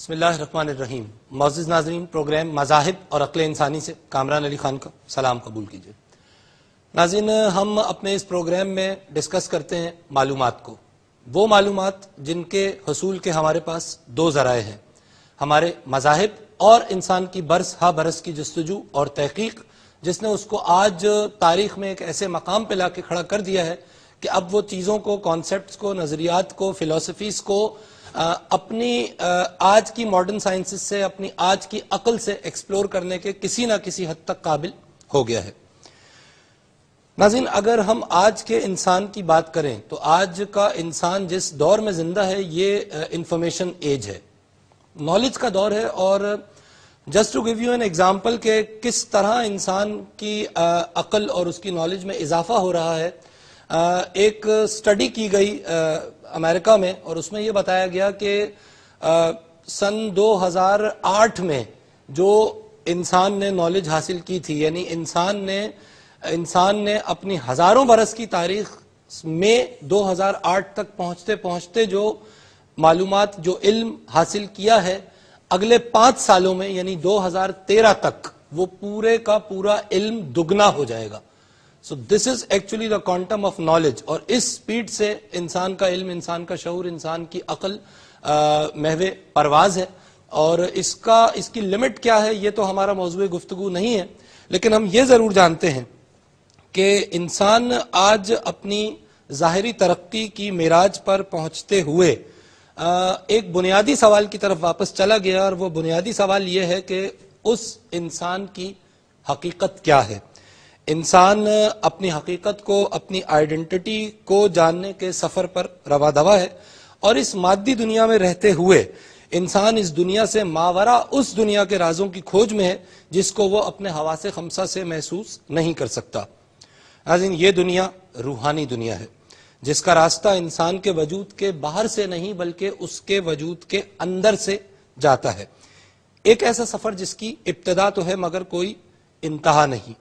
بسم اللہ الرحمن الرحیم. معزز ناظرین، پروگرام مذاہب اور عقل انسانی سے کامران علی خان کا سلام قبول کیجیے. ناظرین، ہم اپنے اس پروگرام میں ڈسکس کرتے ہیں معلومات کو، وہ معلومات جن کے حصول کے ہمارے پاس دو ذرائع ہیں: ہمارے مذاہب اور انسان کی برس ہا برس کی جستجو اور تحقیق، جس نے اس کو آج تاریخ میں ایک ایسے مقام پہ لا کے کھڑا کر دیا ہے کہ اب وہ چیزوں کو، کانسیپٹس کو، نظریات کو، فلسفیز کو اپنی آج کی ماڈرن سائنسز سے، اپنی آج کی عقل سے ایکسپلور کرنے کے کسی نہ کسی حد تک قابل ہو گیا ہے. ناظرین، اگر ہم آج کے انسان کی بات کریں تو آج کا انسان جس دور میں زندہ ہے یہ انفارمیشن ایج ہے، نالج کا دور ہے. اور just to give you an example کہ کس طرح انسان کی عقل اور اس کی نالج میں اضافہ ہو رہا ہے، ایک سٹڈی کی گئی امریکہ میں، اور اس میں یہ بتایا گیا کہ سن 2008 میں جو انسان نے نالج حاصل کی تھی، یعنی انسان نے اپنی ہزاروں برس کی تاریخ میں 2008 تک پہنچتے پہنچتے جو معلومات، جو علم حاصل کیا ہے، اگلے 5 سالوں میں یعنی 2013 تک وہ پورے کا پورا علم دگنا ہو جائے گا. So this is actually the quantum of knowledge. اور اس سپیڈ سے انسان کا علم، انسان کا شعور، انسان کی عقل محو پرواز ہے. اور اس کی لمٹ کیا ہے یہ تو ہمارا موضوع گفتگو نہیں ہے، لیکن ہم یہ ضرور جانتے ہیں کہ انسان آج اپنی ظاہری ترقی کی معراج پر پہنچتے ہوئے ایک بنیادی سوال کی طرف واپس چلا گیا، اور وہ بنیادی سوال یہ ہے کہ اس انسان کی حقیقت کیا ہے. انسان اپنی حقیقت کو، اپنی آئیڈینٹی کو جاننے کے سفر پر روا دوا ہے، اور اس مادی دنیا میں رہتے ہوئے انسان اس دنیا سے ماورا اس دنیا کے رازوں کی کھوج میں ہے جس کو وہ اپنے حواس خمسہ سے محسوس نہیں کر سکتا. ناظرین، یہ دنیا روحانی دنیا ہے جس کا راستہ انسان کے وجود کے باہر سے نہیں بلکہ اس کے وجود کے اندر سے جاتا ہے. ایک ایسا سفر جس کی ابتدا تو ہے مگر کوئی انتہا نہیں.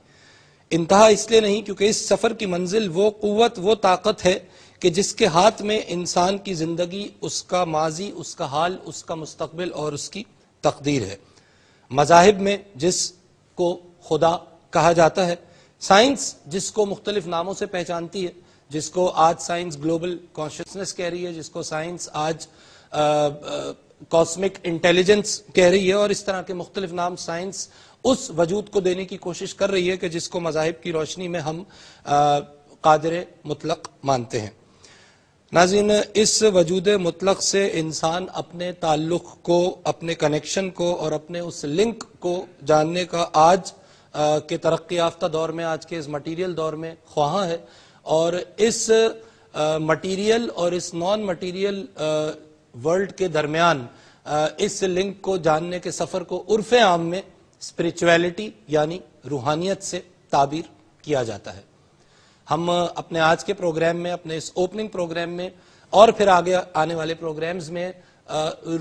انتہا اس لیے نہیں کیونکہ اس سفر کی منزل وہ قوت، وہ طاقت ہے کہ جس کے ہاتھ میں انسان کی زندگی، اس کا ماضی، اس کا حال، اس کا مستقبل اور اس کی تقدیر ہے. مذاہب میں جس کو خدا کہا جاتا ہے، سائنس جس کو مختلف ناموں سے پہچانتی ہے، جس کو آج سائنس گلوبل کانشسنس کہہ رہی ہے، جس کو سائنس آج کاسمک انٹیلیجنس کہہ رہی ہے، اور اس طرح کے مختلف نام سائنس اس وجود کو دینے کی کوشش کر رہی ہے کہ جس کو مذاہب کی روشنی میں ہم قادر مطلق مانتے ہیں. ناظرین، اس وجود مطلق سے انسان اپنے تعلق کو، اپنے کنیکشن کو اور اپنے اس لنک کو جاننے کا آج کے ترقی یافتہ دور میں، آج کے اس مٹیریل دور میں خواہاں ہے. اور اس مٹیریل اور اس نان مٹیریل ورلڈ کے درمیان اس لنک کو جاننے کے سفر کو عرف عام میں اسپریچویلٹی یعنی روحانیت سے تعبیر کیا جاتا ہے. ہم اپنے آج کے پروگرام میں، اپنے اس اوپننگ پروگرام میں اور پھر آگے آنے والے پروگرامز میں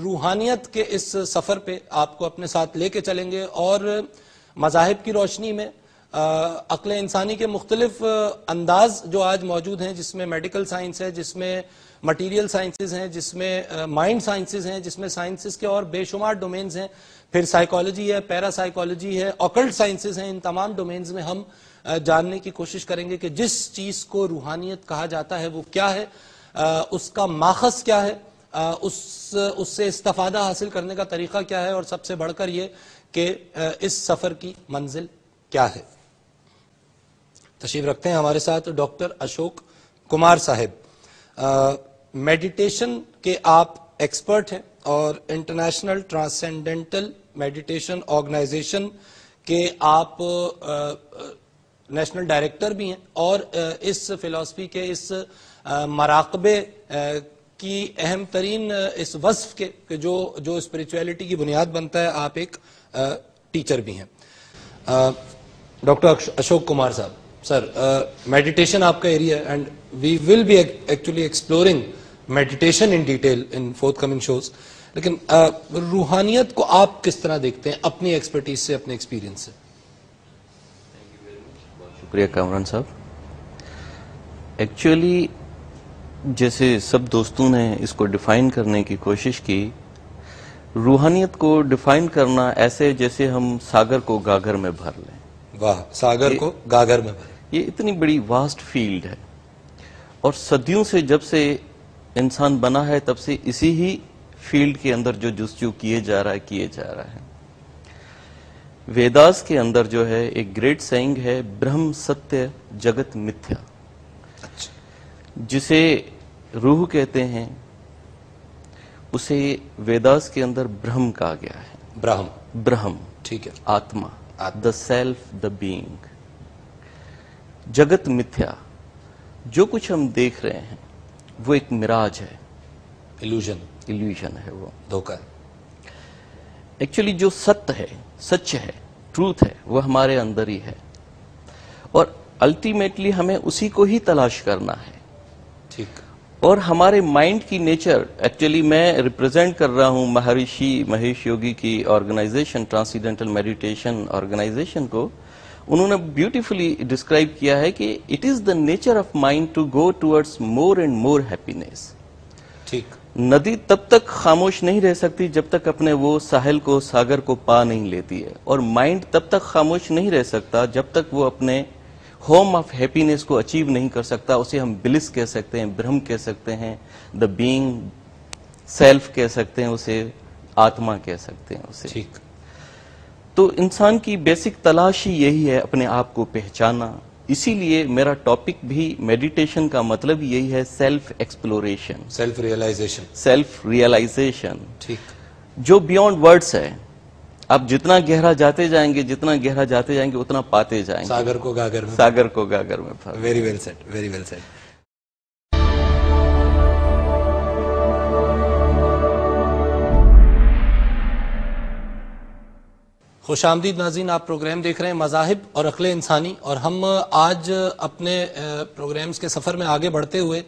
روحانیت کے اس سفر پہ آپ کو اپنے ساتھ لے کے چلیں گے، اور مذاہب کی روشنی میں عقل انسانی کے مختلف انداز جو آج موجود ہیں، جس میں میڈیکل سائنس ہے، جس میں مٹیریل سائنسز ہیں، جس میں مائنڈ سائنسز ہیں، جس میں سائنسز کے اور بے شمار ڈومینز ہیں، پھر سائیکالوجی ہے، پیرا سائیکالوجی ہے، آکلٹ سائنسز ہیں. ان تمام ڈومینز میں ہم جاننے کی کوشش کریں گے کہ جس چیز کو روحانیت کہا جاتا ہے وہ کیا ہے، اس کا ماخذ کیا ہے، اس سے استفادہ حاصل کرنے کا طریقہ کیا ہے، اور سب سے بڑھ کر یہ کہ اس سفر کی منزل کیا ہے. تشریف رکھتے ہیں ہمارے ساتھ ڈاکٹر اشوک کمار صاحب. میڈیٹیشن کے آپ ایکسپرٹ ہیں اور انٹرنیشنل ٹرانسینڈنٹل میڈیٹیشن آرگنائزیشن کے آپ نیشنل ڈائریکٹر بھی ہیں، اور اس فلسفی کے اس مراقبے کی اہم ترین اس وصف کے کہ جو اسپریچویلٹی کی بنیاد بنتا ہے، آپ ایک ٹیچر بھی ہیں. ڈاکٹر اشوک کمار صاحب، سر، میڈیٹیشن آپ کا ایریا ہے، and we will be actually exploring meditation in detail in forthcoming shows, لیکن روحانیت کو آپ کس طرح دیکھتے ہیں اپنی ایکسپرٹیز سے، اپنے ایکسپیرینس سے؟ شکریہ کامران صاحب. ایکچولی جیسے سب دوستوں نے اس کو ڈیفائن کرنے کی کوشش کی، روحانیت کو ڈیفائن کرنا ایسے جیسے ہم ساگر کو گاگر میں بھر لیں. واہ، ساگر کو گاگر میں بھریں. یہ اتنی بڑی واسٹ فیلڈ ہے، اور صدیوں سے جب سے انسان بنا ہے تب سے اسی ہی فیلڈ کے اندر جو جستجو کیے جا رہا ہے. ویداس کے اندر جو ہے ایک گریٹ سینگ ہے، برہم ستیہ جگت متھیا، جسے روح کہتے ہیں، اسے ویداس کے اندر برہم کہا گیا ہے. برہم ٹھیک ہے، آتما، دا سیلف، دا بینگ. جگت متھیا، جو کچھ ہم دیکھ رہے ہیں وہ ایک مراج ہے، ایلیوژن ہے، وہ دھوکہ ہے. ایکچولی جو سچ ہے، ٹروتھ ہے، وہ ہمارے اندر ہی ہے، اور الٹیمیٹلی ہمیں اسی کو ہی تلاش کرنا ہے. ٹھیک. اور ہمارے مائنڈ کی نیچر، ایکچولی میں ریپرزینٹ کر رہا ہوں مہارشی مہیش یوگی کی آرگنائزیشن، ٹرانسینڈنٹل میڈیٹیشن آرگنائزیشن کو. انہوں نے بیوٹیفلی ڈسکرائب کیا ہے کہ it is the nature of mind to go towards more and more happiness. ٹھیک. ندی تب تک خاموش نہیں رہ سکتی جب تک اپنے وہ ساحل کو، ساگر کو پا نہیں لیتی ہے، اور مائنڈ تب تک خاموش نہیں رہ سکتا جب تک وہ اپنے ہوم آف ہیپینس کو اچیو نہیں کر سکتا. اسے ہم بلس کہہ سکتے ہیں، برہم کہہ سکتے ہیں، دا بینگ، سیلف کہہ سکتے ہیں اسے، آتما کہہ سکتے ہیں اسے. ٹھیک. تو انسان کی بیسک تلاش ہی یہی ہے، اپنے آپ کو پہچانا. اسی لیے میرا ٹاپک بھی میڈیٹیشن کا مطلب یہی ہے، سیلف ایکسپلوریشن، سیلف ریئلائزیشن، ٹھیک، جو بیونڈ ورڈز ہے. آپ جتنا گہرا جاتے جائیں گے اتنا پاتے جائیں گے. ساگر کو گاگر میں. Very well said. خوش آمدید ناظرین، آپ پروگرام دیکھ رہے ہیں مذاہب اور عقل انسانی، اور ہم آج اپنے پروگرامز کے سفر میں آگے بڑھتے ہوئے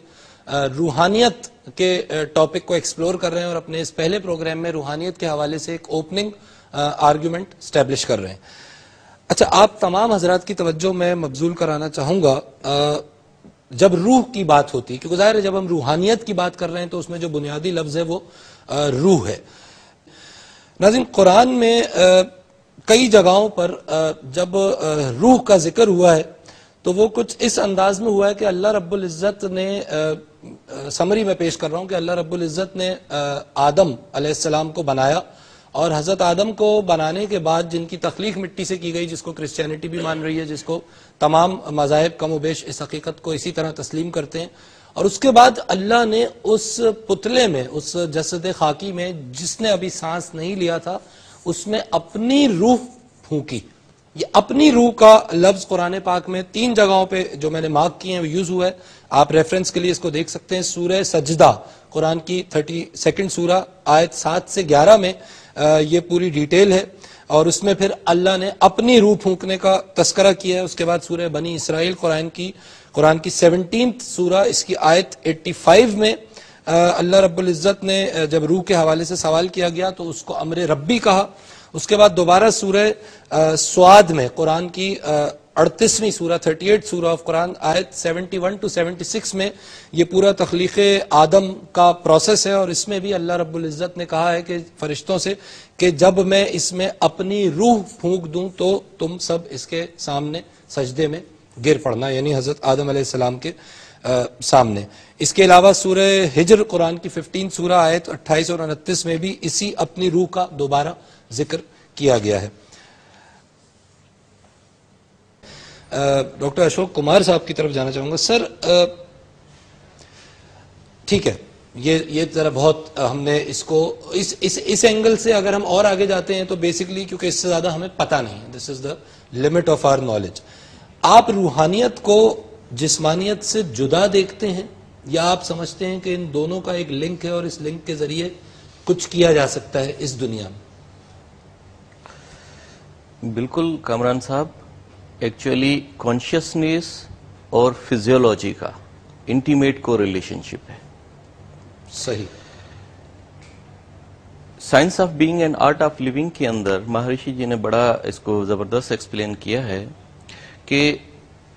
روحانیت کے ٹاپک کو ایکسپلور کر رہے ہیں، اور اپنے اس پہلے پروگرام میں روحانیت کے حوالے سے ایک اوپننگ آرگیومنٹ اسٹیبلش کر رہے ہیں. اچھا، آپ تمام حضرات کی توجہ میں مبذول کرانا چاہوں گا، جب روح کی بات ہوتی ہے، کیونکہ ظاہر ہے جب ہم روحانیت کی بات کر رہے ہیں تو اس میں جو بنیادی لفظ ہے وہ روح ہے. ناظرین، قرآن میں کئی جگہوں پر جب روح کا ذکر ہوا ہے تو وہ کچھ اس انداز میں ہوا ہے کہ اللہ رب العزت نے، سمری میں پیش کر رہا ہوں کہ اللہ رب العزت نے آدم علیہ السلام کو بنایا، اور حضرت آدم کو بنانے کے بعد جن کی تخلیق مٹی سے کی گئی، جس کو کرسچینٹی بھی مان رہی ہے، جس کو تمام مذاہب کم و بیش اس حقیقت کو اسی طرح تسلیم کرتے ہیں، اور اس کے بعد اللہ نے اس پتلے میں، اس جسد خاکی میں جس نے ابھی سانس نہیں لیا تھا، اس میں اپنی روح پھونکی. یہ اپنی روح کا لفظ قرآن پاک میں 3 جگہوں پہ جو میں نے مارک کیے ہیں وہ یوز ہوا ہے. آپ ریفرنس کے لیے اس کو دیکھ سکتے ہیں. سورہ سجدہ، قرآن کی 32 سورہ، آیت 7 سے 11 میں یہ پوری ڈیٹیل ہے، اور اس میں پھر اللہ نے اپنی روح پھونکنے کا تذکرہ کیا ہے. اس کے بعد سورہ بنی اسرائیل، قرآن کی 17 سورہ، اس کی آیت 85 میں اللہ رب العزت نے جب روح کے حوالے سے سوال کیا گیا تو اس کو امر ربی کہا. اس کے بعد دوبارہ سورہ سواد میں، قرآن کی 38ویں سورہ، 38 سورہ آف قرآن، آیت 71 to 76 میں یہ پورا تخلیق آدم کا پروسیس ہے، اور اس میں بھی اللہ رب العزت نے کہا ہے کہ فرشتوں سے کہ جب میں اس میں اپنی روح پھونک دوں تو تم سب اس کے سامنے سجدے میں گر پڑنا، یعنی حضرت آدم علیہ السلام کے سامنے. اس کے علاوہ سورہ ہجر، قرآن کی 15 سورہ، آیت 28 اور 29 میں بھی اسی اپنی روح کا دوبارہ ذکر کیا گیا ہے. ڈاکٹر اشوک کمار صاحب کی طرف جانا چاہوں گا. سر، ٹھیک ہے، یہ ذرا بہت ہم نے اس کو اس اینگل سے اگر ہم اور آگے جاتے ہیں تو بیسکلی کیونکہ اس سے زیادہ ہمیں پتہ نہیں ہے، this is the limit of our knowledge. آپ روحانیت کو جسمانیت سے جدا دیکھتے ہیں، یا آپ سمجھتے ہیں کہ ان دونوں کا ایک لنک ہے اور اس لنک کے ذریعے کچھ کیا جا سکتا ہے اس دنیا میں؟ بالکل کامران صاحب، ایکچولی کانشیسنیس اور فزیولوجی کا انٹیمیٹ کو ریلیشن شپ ہے. صحیح. Science of being and art of living کے اندر مہارشی جی نے بڑا اس کو زبردست ایکسپلین کیا ہے کہ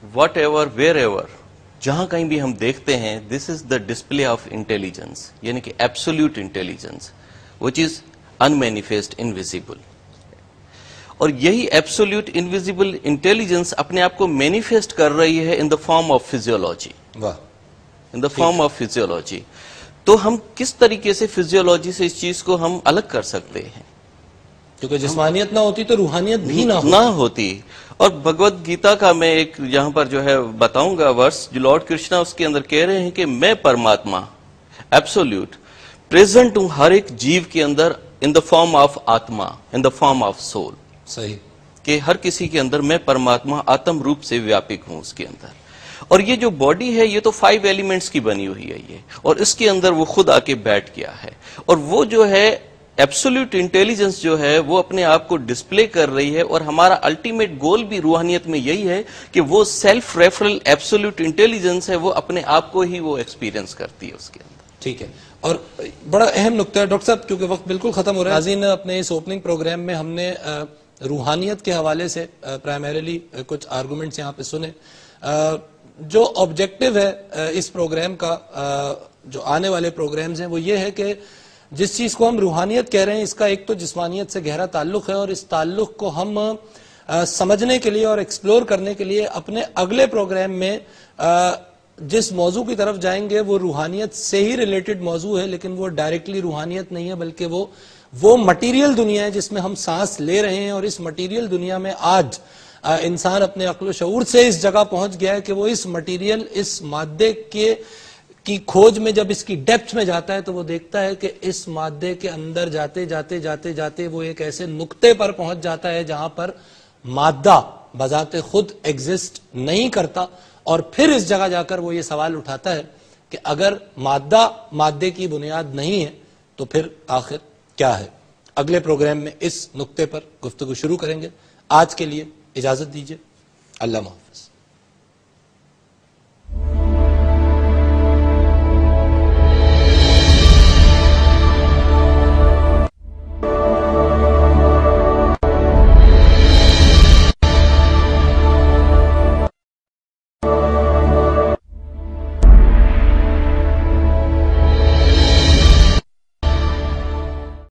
واٹ ایور ویئر ایور، جہاں کہیں بھی ہم دیکھتے ہیں، دس is the display of intelligence, یعنی کہ ایبسولوٹ انٹیلیجنس، وچ از unmanifest, invisible. اور یہی ایبسولوٹ انویزیبل انٹیلیجنس اپنے آپ کو مینیفیسٹ کر رہی ہے in the form of physiology. In the form of physiology. تو ہم کس طریقے سے فزیولوجی سے اس چیز کو ہم الگ کر سکتے ہیں؟ کیونکہ جسمانیت نہ ہوتی تو روحانیت بھی نہ ہوتی. اور بھگوت گیتا کا میں ایک یہاں پر جو ہے بتاؤں گا ورس جو لارڈ کرشنا اس کے اندر کہہ رہے ہیں کہ میں پرماتما ایبسولوٹ پریزنٹ ہوں ہر ایک جیو کے اندر ان دا فارم آف آتما, ان دا فارم آف سول. صحیح. کہ ہر کسی کے اندر میں پرماتما آتم روپ سے ویاپک ہوں اس کے اندر. اور یہ جو باڈی ہے یہ تو 5 ایلیمنٹس کی بنی ہوئی ہے یہ, اور اس کے اندر وہ خود آ کے بیٹھ گیا ہے. اور وہ جو ہے ایبسولوٹ انٹیلیجنس جو ہے وہ اپنے آپ کو ڈسپلے کر رہی ہے. اور ہمارا الٹیمیٹ گول بھی روحانیت میں یہی ہے کہ وہ سیلف ریفرل ایبسولوٹ انٹیلیجنس ہے وہ اپنے آپ کو ہی وہ ایکسپیرینس کرتی ہے اس کے اندر. ٹھیک ہے. اور بڑا اہم نقطہ ہے ڈاکٹر صاحب, کیونکہ وقت بالکل ختم ہو رہا ہے. ناظرین, اپنے اس اوپننگ پروگرام میں ہم نے روحانیت کے حوالے سے پرائمریلی کچھ آرگومنٹس یہاں پہ سنے. جو آبجیکٹو ہے اس پروگرام کا, جو آنے والے پروگرامز ہیں, وہ یہ ہے کہ جس چیز کو ہم روحانیت کہہ رہے ہیں اس کا ایک تو جسمانیت سے گہرا تعلق ہے, اور اس تعلق کو ہم سمجھنے کے لیے اور ایکسپلور کرنے کے لیے اپنے اگلے پروگرام میں جس موضوع کی طرف جائیں گے وہ روحانیت سے ہی ریلیٹڈ موضوع ہے, لیکن وہ ڈائریکٹلی روحانیت نہیں ہے بلکہ وہ مٹیریل دنیا ہے جس میں ہم سانس لے رہے ہیں. اور اس مٹیریل دنیا میں آج انسان اپنے عقل و شعور سے اس جگہ پہنچ گیا ہے کہ وہ اس مٹیریل, اس مادے کی کھوج میں جب اس کی ڈیپتھ میں جاتا ہے تو وہ دیکھتا ہے کہ اس مادے کے اندر جاتے جاتے جاتے جاتے وہ ایک ایسے نقطے پر پہنچ جاتا ہے جہاں پر مادہ بذات خود ایگزسٹ نہیں کرتا. اور پھر اس جگہ جا کر وہ یہ سوال اٹھاتا ہے کہ اگر مادے کی بنیاد نہیں ہے تو پھر آخر کیا ہے. اگلے پروگرام میں اس نقطے پر گفتگو شروع کریں گے. آج کے لیے اجازت دیجیے. اللہ حافظ.